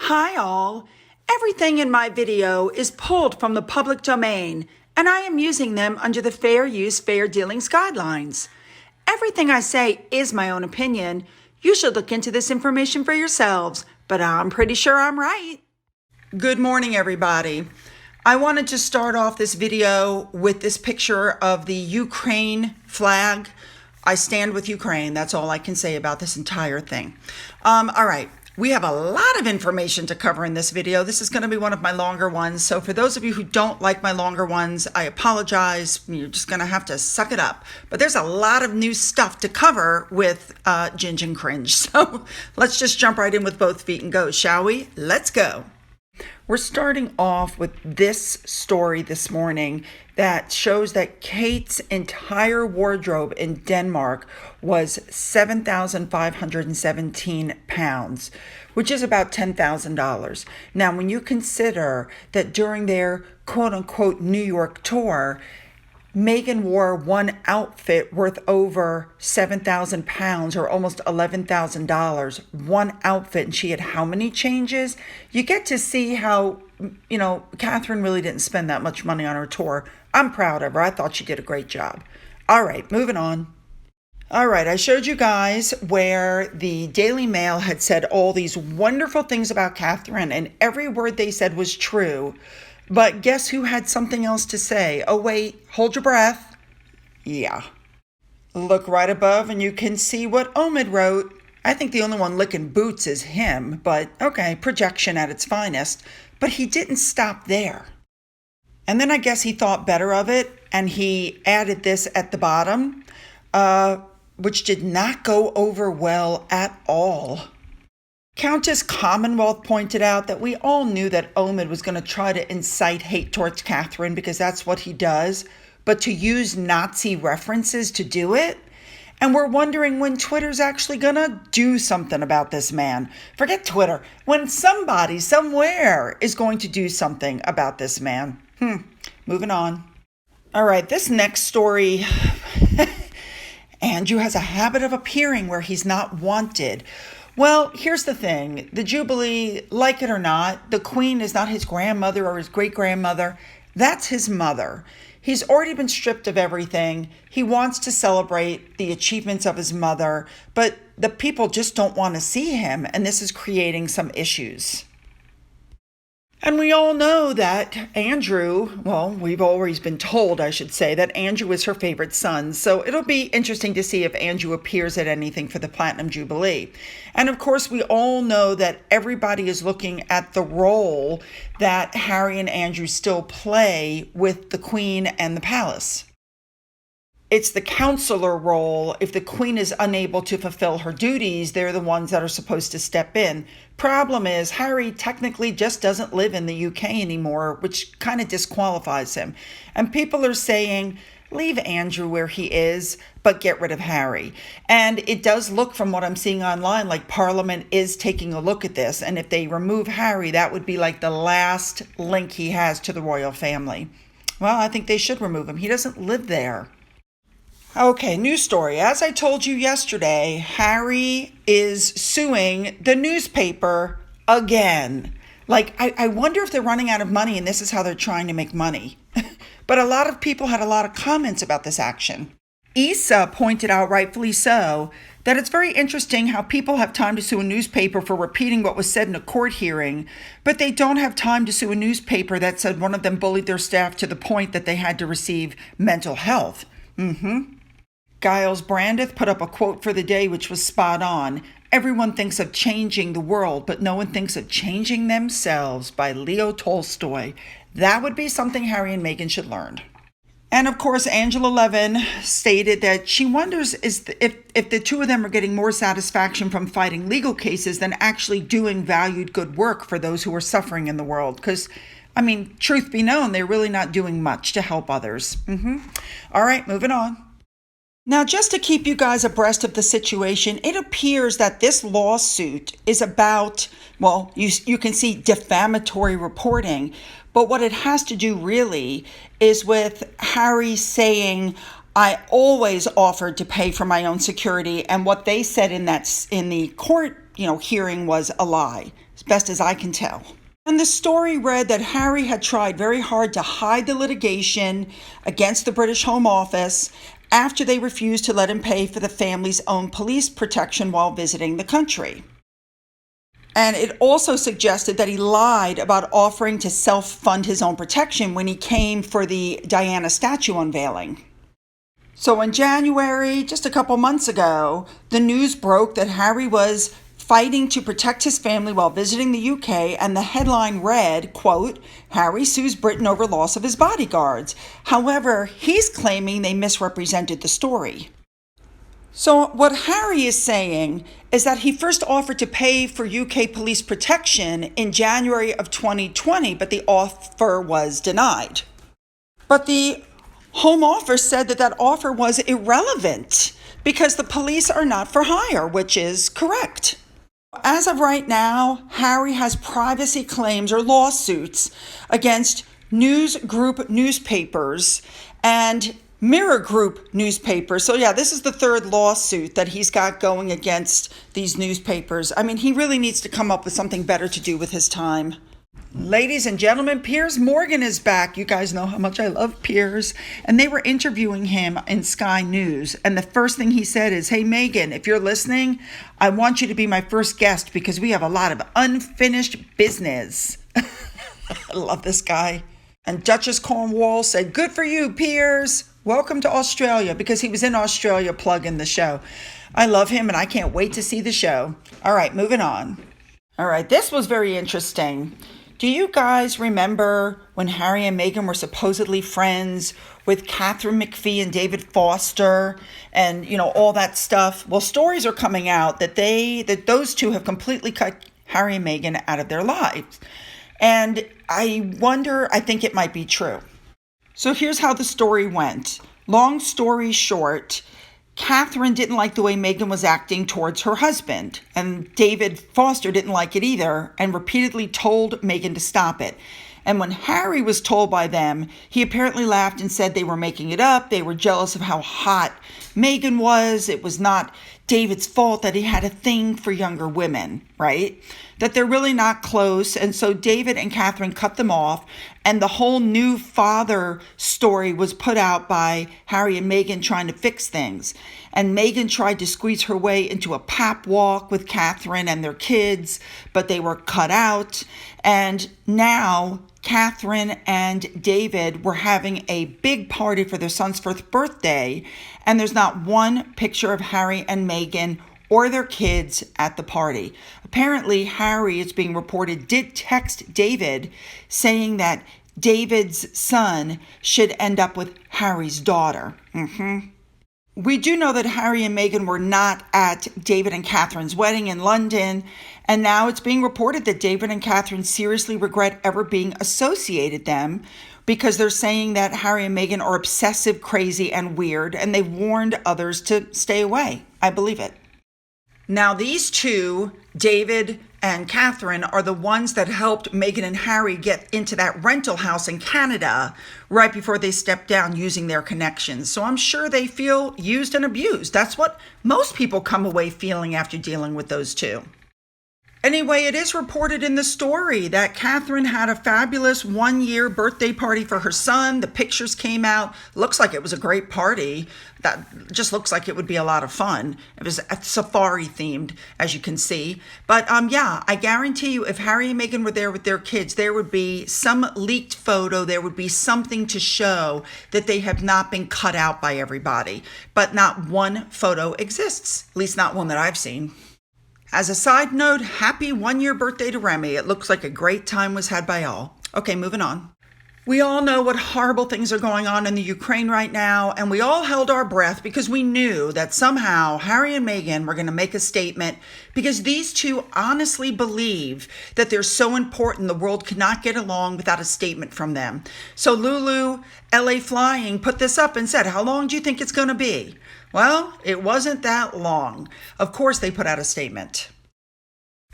Hi all! Everything in my video is pulled from the public domain, and I am using them under the Fair Use, Fair Dealings guidelines. Everything I say is my own opinion. You should look into this information for yourselves, but I'm pretty sure I'm right. Good morning, everybody. I wanted to start off this video with this picture of the Ukraine flag. I stand with Ukraine. That's all I can say about this entire thing. All right. We have a lot of information to cover in this video. This is going to be one of my longer ones. So for those of you who don't like my longer ones, I apologize. You're just going to have to suck it up. But there's a lot of new stuff to cover with Ginge and Cringe. So let's just jump right in with both feet and go, shall we? Let's go. We're starting off with this story this morning that shows that Kate's entire wardrobe in Denmark was 7,517 pounds, which is about $10,000. Now, when you consider that during their quote-unquote New York tour, Meghan wore one outfit worth over 7,000 pounds or almost $11,000. One outfit, and she had how many changes? You get to see how, Catherine really didn't spend that much money on her tour. I'm proud of her. I thought she did a great job. All right, moving on. All right, I showed you guys where the Daily Mail had said all these wonderful things about Catherine, and every word they said was true. But guess who had something else to say? Oh, wait, hold your breath. Yeah. Look right above and you can see what Omid wrote. I think the only one licking boots is him, but okay, projection at its finest. But he didn't stop there. And then I guess he thought better of it, and he added this at the bottom, which did not go over well at all. Countess Commonwealth pointed out that we all knew that Omid was going to try to incite hate towards Catherine because that's what he does, but to use Nazi references to do it? And we're wondering when Twitter's actually going to do something about this man. Forget Twitter. When somebody, somewhere, is going to do something about this man. Moving on. All right, this next story... Andrew has a habit of appearing where he's not wanted. Well, here's the thing. The Jubilee, like it or not, the Queen is not his grandmother or his great-grandmother. That's his mother. He's already been stripped of everything. He wants to celebrate the achievements of his mother, but the people just don't want to see him, and this is creating some issues. And we all know that Andrew, well, we've always been told, I should say, that Andrew is her favorite son. So it'll be interesting to see if Andrew appears at anything for the Platinum Jubilee. And of course, we all know that everybody is looking at the role that Harry and Andrew still play with the Queen and the palace. It's the counselor role. If the Queen is unable to fulfill her duties, they're the ones that are supposed to step in. Problem is, Harry technically just doesn't live in the UK anymore, which kind of disqualifies him. And people are saying, leave Andrew where he is, but get rid of Harry. And it does look, from what I'm seeing online, like Parliament is taking a look at this. And if they remove Harry, that would be like the last link he has to the royal family. Well, I think they should remove him. He doesn't live there. Okay, news story. As I told you yesterday, Harry is suing the newspaper again. I wonder if they're running out of money and this is how they're trying to make money. But a lot of people had a lot of comments about this action. Issa pointed out, rightfully so, that it's very interesting how people have time to sue a newspaper for repeating what was said in a court hearing, but they don't have time to sue a newspaper that said one of them bullied their staff to the point that they had to receive mental health. Giles Brandeth put up a quote for the day which was spot on. Everyone thinks of changing the world, but no one thinks of changing themselves, by Leo Tolstoy. That would be something Harry and Meghan should learn. And of course, Angela Levin stated that she wonders if the two of them are getting more satisfaction from fighting legal cases than actually doing valued good work for those who are suffering in the world. Because, truth be known, they're really not doing much to help others. All right, moving on. Now, just to keep you guys abreast of the situation, it appears that this lawsuit is about, well, you can see defamatory reporting, but what it has to do really is with Harry saying, I always offered to pay for my own security, and what they said in the court, hearing was a lie. best as I can tell. And the story read that Harry had tried very hard to hide the litigation against the British Home Office after they refused to let him pay for the family's own police protection while visiting the country. And it also suggested that he lied about offering to self-fund his own protection when he came for the Diana statue unveiling. So in January, just a couple months ago, the news broke that Harry was fighting to protect his family while visiting the UK, and the headline read, quote, "Harry sues Britain over loss of his bodyguards." However, he's claiming they misrepresented the story. So what Harry is saying is that he first offered to pay for UK police protection in January of 2020, but the offer was denied. But the Home Office said that offer was irrelevant because the police are not for hire, which is correct. As of right now, Harry has privacy claims or lawsuits against News Group newspapers and Mirror Group newspapers. So yeah, this is the third lawsuit that he's got going against these newspapers. I mean, he really needs to come up with something better to do with his time. Ladies and gentlemen, Piers Morgan is back. You guys know how much I love Piers. And they were interviewing him in Sky News. And the first thing he said is, "Hey, Megan, if you're listening, I want you to be my first guest because we have a lot of unfinished business." I love this guy. And Duchess Cornwall said, "Good for you, Piers. Welcome to Australia," because he was in Australia plugging the show. I love him and I can't wait to see the show. All right, moving on. All right, this was very interesting. Do you guys remember when Harry and Meghan were supposedly friends with Catherine McPhee and David Foster and, all that stuff? Well, stories are coming out that those two have completely cut Harry and Meghan out of their lives. And I think it might be true. So here's how the story went. Long story short, Catherine didn't like the way Meghan was acting towards her husband, and David Foster didn't like it either and repeatedly told Meghan to stop it. And when Harry was told by them, he apparently laughed and said they were making it up. They were jealous of how hot Meghan was. It was not David's fault that he had a thing for younger women, right? That they're really not close. And so David and Catherine cut them off. And the whole new father story was put out by Harry and Meghan trying to fix things. And Meghan tried to squeeze her way into a pap walk with Catherine and their kids, but they were cut out. And now Catherine and David were having a big party for their son's first birthday, and there's not one picture of Harry and Meghan or their kids at the party. Apparently, Harry, it's being reported, did text David saying that David's son should end up with Harry's daughter. We do know that Harry and Meghan were not at David and Catherine's wedding in London, and now it's being reported that David and Catherine seriously regret ever being associated them because they're saying that Harry and Meghan are obsessive, crazy, and weird, and they've warned others to stay away. I believe it. Now, these two, David and Catherine, are the ones that helped Meghan and Harry get into that rental house in Canada right before they stepped down using their connections. So I'm sure they feel used and abused. That's what most people come away feeling after dealing with those two. Anyway, it is reported in the story that Catherine had a fabulous one-year birthday party for her son. The pictures came out. Looks like it was a great party. That just looks like it would be a lot of fun. It was safari themed, as you can see. But yeah, I guarantee you if Harry and Meghan were there with their kids, there would be some leaked photo. There would be something to show that they have not been cut out by everybody. But not one photo exists, at least not one that I've seen. As a side note, happy one-year birthday to Remy. It looks like a great time was had by all. Okay, moving on. We all know what horrible things are going on in the Ukraine right now, and we all held our breath because we knew that somehow Harry and Meghan were going to make a statement because these two honestly believe that they're so important the world cannot get along without a statement from them. So Lulu, LA Flying, put this up and said, "How long do you think it's going to be?" Well, it wasn't that long. Of course, they put out a statement.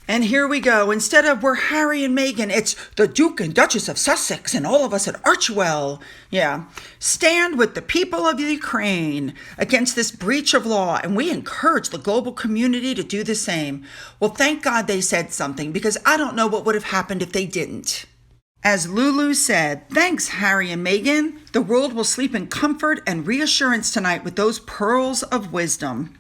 And here we go. Instead of we're Harry and Meghan, it's the Duke and Duchess of Sussex and all of us at Archewell. Yeah. Stand with the people of Ukraine against this breach of law, and we encourage the global community to do the same. Well, thank God they said something, because I don't know what would have happened if they didn't. As Lulu said, thanks, Harry and Meghan. The world will sleep in comfort and reassurance tonight with those pearls of wisdom.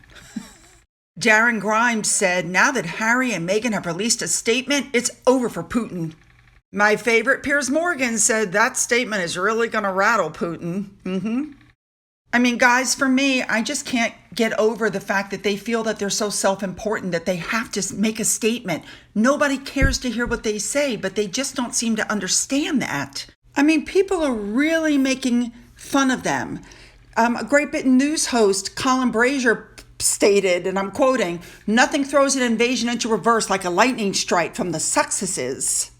Darren Grimes said, now that Harry and Meghan have released a statement, it's over for Putin. My favorite, Piers Morgan, said that statement is really going to rattle Putin. I mean, guys, for me, I just can't get over the fact that they feel that they're so self-important that they have to make a statement. Nobody cares to hear what they say, but they just don't seem to understand that. I mean, people are really making fun of them. A Great Britain news host, Colin Brazier, stated, and I'm quoting, nothing throws an invasion into reverse like a lightning strike from the Sussexes.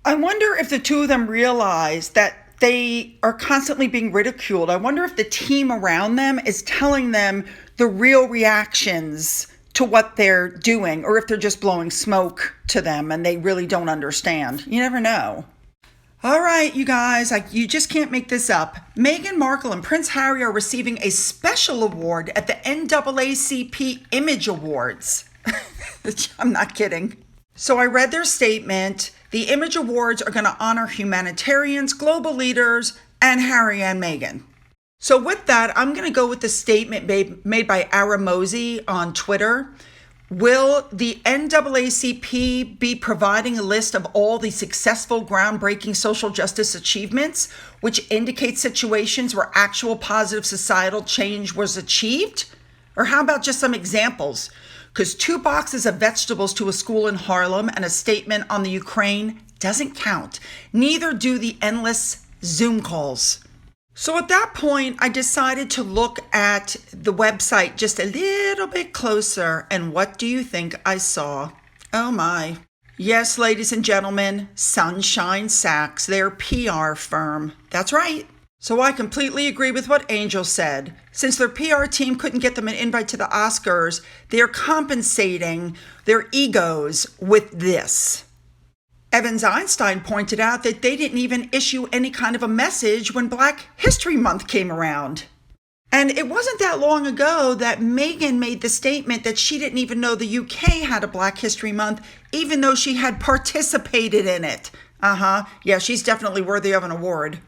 I wonder if the two of them realize that they are constantly being ridiculed. I wonder if the team around them is telling them the real reactions to what they're doing, or if they're just blowing smoke to them and they really don't understand. You never know. All right, you guys, you just can't make this up. Meghan Markle and Prince Harry are receiving a special award at the NAACP Image Awards. I'm not kidding. So I read their statement. The Image Awards are going to honor humanitarians, global leaders, and Harry and Meghan. So with that, I'm going to go with the statement made by Ara Mosey on Twitter. Will the NAACP be providing a list of all the successful, groundbreaking social justice achievements, which indicate situations where actual positive societal change was achieved? Or how about just some examples? Because 2 boxes of vegetables to a school in Harlem and a statement on the Ukraine doesn't count. Neither do the endless Zoom calls. So at that point, I decided to look at the website just a little bit closer. And what do you think I saw? Oh my. Yes, ladies and gentlemen, Sunshine Sachs, their PR firm. That's right. So I completely agree with what Angel said. Since their PR team couldn't get them an invite to the Oscars, they're compensating their egos with this. Evans Einstein pointed out that they didn't even issue any kind of a message when Black History Month came around. And it wasn't that long ago that Meghan made the statement that she didn't even know the UK had a Black History Month, even though she had participated in it. Yeah, she's definitely worthy of an award.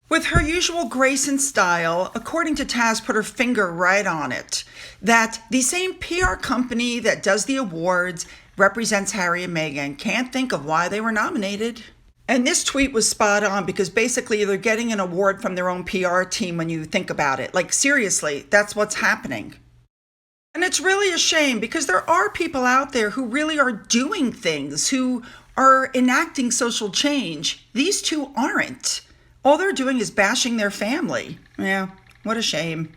With her usual grace and style, according to Taz put her finger right on it, that the same PR company that does the awards represents Harry and Meghan can't think of why they were nominated. And this tweet was spot on, because basically they're getting an award from their own PR team when you think about it. Like, seriously, that's what's happening. And it's really a shame, because there are people out there who really are doing things, who are enacting social change. These two aren't. All they're doing is bashing their family. Yeah, what a shame.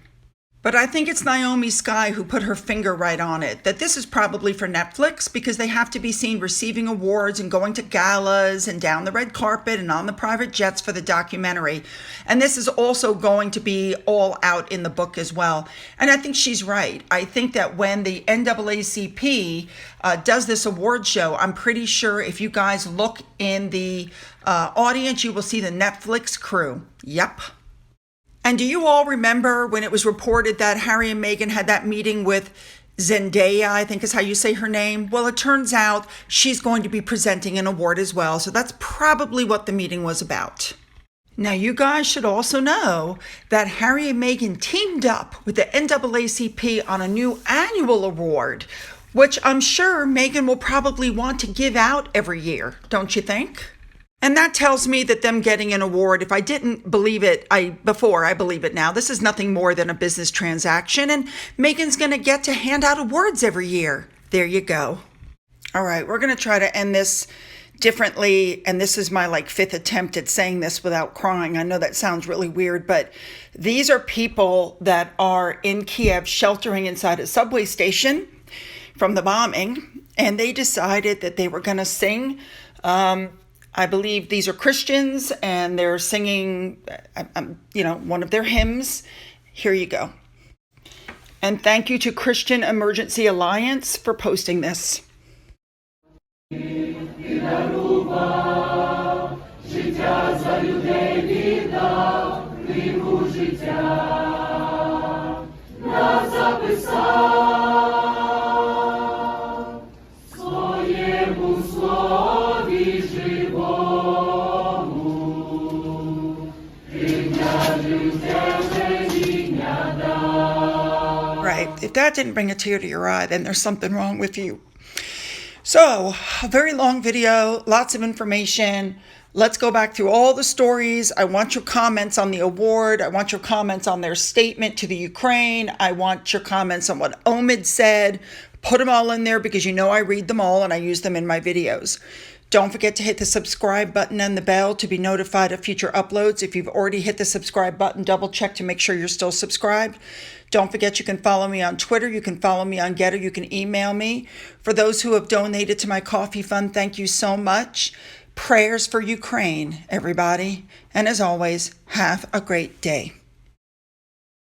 But I think it's Naomi Skye who put her finger right on it, that this is probably for Netflix, because they have to be seen receiving awards and going to galas and down the red carpet and on the private jets for the documentary. And this is also going to be all out in the book as well. And I think she's right. I think that when the NAACP does this award show, I'm pretty sure if you guys look in the audience, you will see the Netflix crew. Yep. And do you all remember when it was reported that Harry and Meghan had that meeting with Zendaya, I think is how you say her name? Well, it turns out she's going to be presenting an award as well. So that's probably what the meeting was about. Now, you guys should also know that Harry and Meghan teamed up with the NAACP on a new annual award, which I'm sure Meghan will probably want to give out every year, don't you think? And that tells me that them getting an award, if I didn't believe it before, I believe it now. This is nothing more than a business transaction, and Meghan's going to get to hand out awards every year. There you go. All right, we're going to try to end this differently, and this is my 5th attempt at saying this without crying. I know that sounds really weird, but these are people that are in Kiev sheltering inside a subway station from the bombing, and they decided that they were going to sing. I believe these are Christians, and they're singing, one of their hymns. Here you go. And thank you to Christian Emergency Alliance for posting this. І дарував, життя за людей віддав, книгу життя нас записав, своєму слові живому, прийняти тебе віння дав. Right. If that didn't bring a tear to your eye, then there's something wrong with you. So, a very long video, lots of information. Let's go back through all the stories. I want your comments on the award. I want your comments on their statement to the Ukraine. I want your comments on what Omid said. Put them all in there because you know I read them all and I use them in my videos. Don't forget to hit the subscribe button and the bell to be notified of future uploads. If you've already hit the subscribe button, double check to make sure you're still subscribed. Don't forget you can follow me on Twitter. You can follow me on Getter. You can email me. For those who have donated to my coffee fund, thank you so much. Prayers for Ukraine, everybody. And as always, have a great day.